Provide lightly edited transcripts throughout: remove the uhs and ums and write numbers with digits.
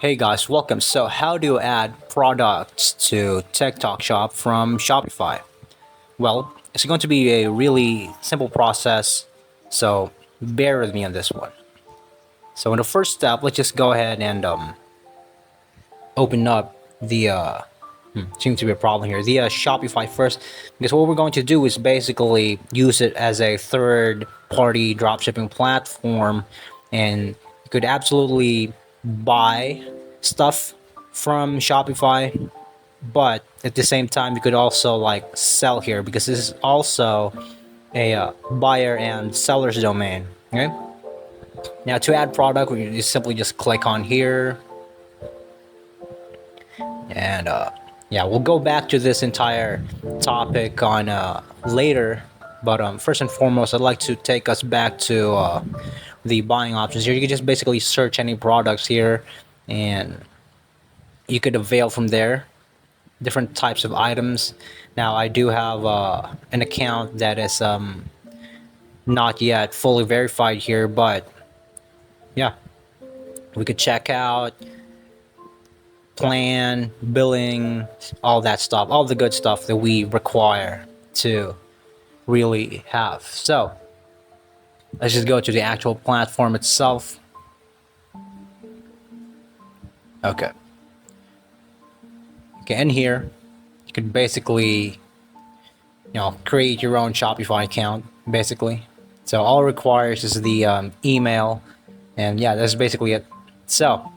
Hey guys, welcome. So, how do you add products to TikTok Shop from Shopify? Well, it's going to be a really simple process, so bear with me on this one. So, in the first step, let's just go ahead and open up the seems to be a problem here. The Shopify first, because what we're going to do is basically use it as a third-party dropshipping platform, and you could absolutely buy stuff from Shopify, but at the same time, you could also like sell here because this is also a buyer and seller's domain. Okay. Now to add product, we just simply just click on here, and yeah, we'll go back to this entire topic on later, but first and foremost, I'd like to take us back to the buying options here. You can just basically search any products here, and you could avail from there different types of items. Now I do have an account that is not yet fully verified here, but yeah, we could check out plan, billing, all that stuff, all the good stuff that we require to really have. So let's just go to the actual platform itself. Okay. Okay, in here, you can basically, create your own Shopify account, basically. So all it requires is the email, and yeah, that's basically it. So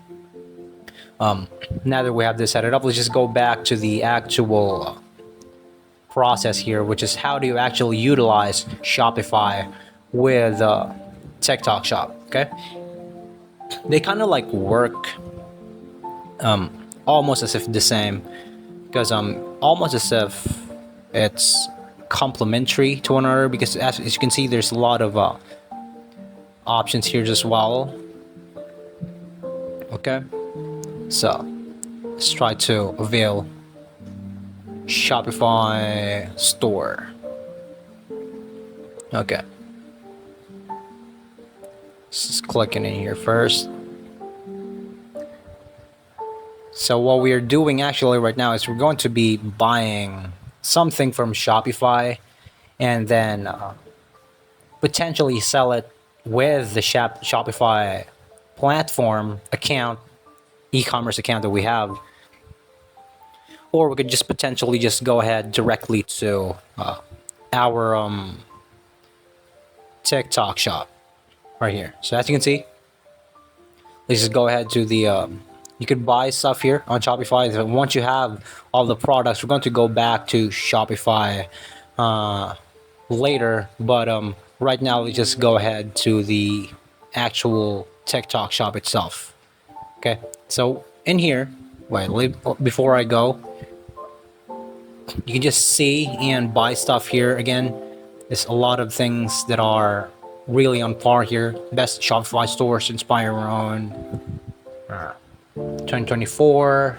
now that we have this set it up, let's just go back to the actual process here, which is how do you actually utilize Shopify with TikTok Shop. Okay, they kind of like work almost as if the same, because almost as if it's complementary to one another, because as you can see there's a lot of options here as well. Okay, so let's try to avail Shopify store. Okay, just clicking in here first. So what we are doing actually right now is we're going to be buying something from Shopify, and then potentially sell it with the Shopify platform account, e-commerce account that we have, or we could just potentially just go ahead directly to our TikTok shop right here. So as you can see, let's just go ahead to the you could buy stuff here on Shopify. So once you have all the products, we're going to go back to Shopify later, but right now let's just go ahead to the actual TikTok shop itself. Okay, so in here, before I go, you can just see and buy stuff here. Again, there's a lot of things that are really on par here. Best Shopify stores, inspire your own. 2024.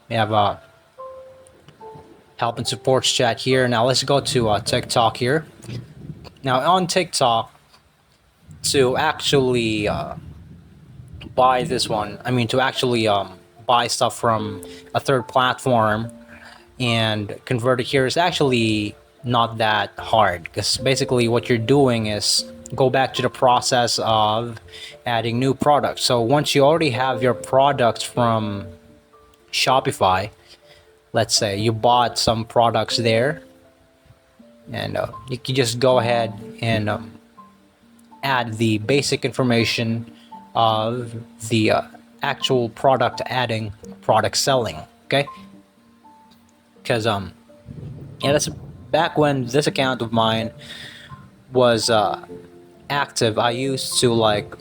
We have a help and support chat here. Now let's go to TikTok here. Now on TikTok, to actually buy this one, to actually buy stuff from a third platform and convert it here is actually not that hard, because basically what you're doing is go back to the process of adding new products. So once you already have your products from Shopify, let's say you bought some products there, and you can just go ahead and add the basic information of the actual product adding, product selling. Okay, because yeah, that's back when this account of mine was active. I used to like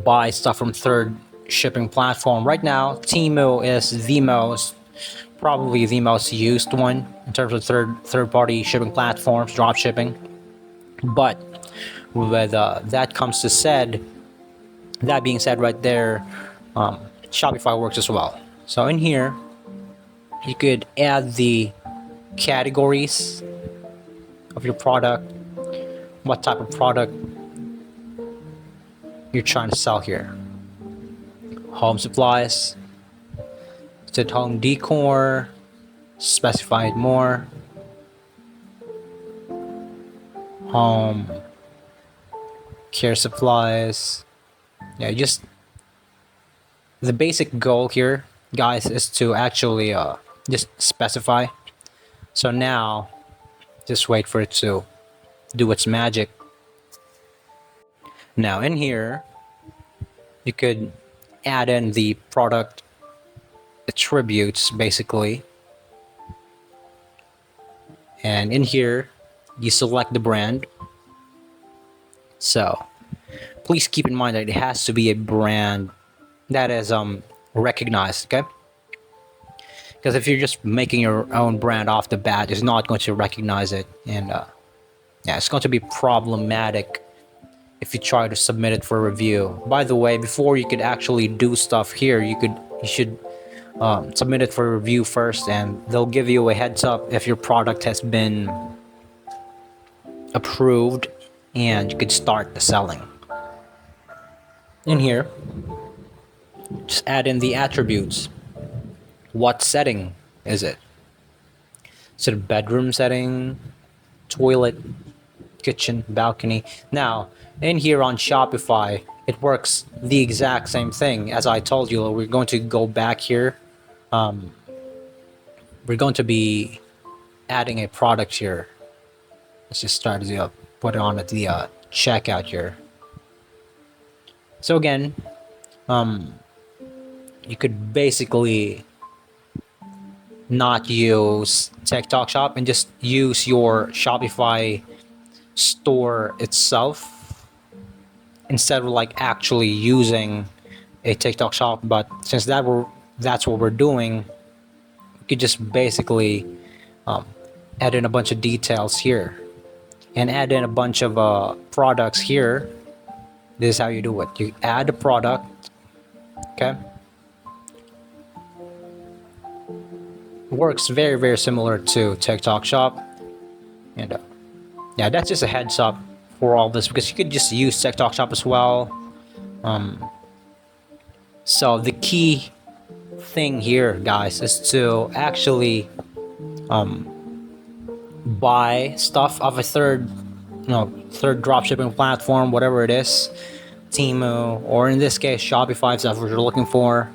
buy stuff from third shipping platform. Right now Temu is probably the most used one in terms of third party shipping platforms, drop shipping. But with that being said right there, Shopify works as well. So in here you could add the categories of your product, what type of product you're trying to sell here. home supplies, set home decor, specify it more, home care supplies. Yeah, just the basic goal here, guys, is to actually just specify. So now just wait for it to do its magic. Now in here you could add in the product attributes basically, and in here you select the brand. So please keep in mind that it has to be a brand that is recognized, okay? Because if you're just making your own brand off the bat, it's not going to recognize it, and yeah, it's going to be problematic if you try to submit it for review. By the way, before you could actually do stuff here, you should submit it for review first, and they'll give you a heads up if your product has been approved, and you could start the selling. In here, just add in the attributes. What setting is it? Is it a bedroom setting, toilet, kitchen, balcony? Now, in here on Shopify, it works the exact same thing. As I told you, we're going to go back here. We're going to be adding a product here. Let's just start to put it on at the checkout here. So again, you could basically not use TikTok Shop and just use your Shopify store itself instead of like actually using a TikTok Shop. But since that's what we're doing, you could just basically add in a bunch of details here and add in a bunch of products here. This is how you do it. You add a product, okay? Works very, very similar to TikTok Shop. And yeah, that's just a heads up for all this, because you could just use TikTok Shop as well. So the key thing here, guys, is to actually buy stuff of a third dropshipping platform, whatever it is, Temu, or in this case Shopify, if that's what you're looking for.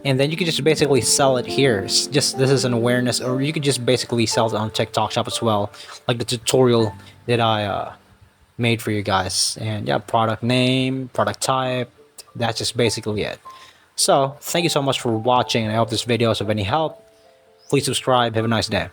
And then you can just basically sell it here. It's just, this is an awareness, or you could just basically sell it on TikTok Shop as well, like the tutorial that I made for you guys. And yeah, product name, product type, that's just basically it. So thank you so much for watching, and I hope this video is of any help. Please subscribe. Have a nice day.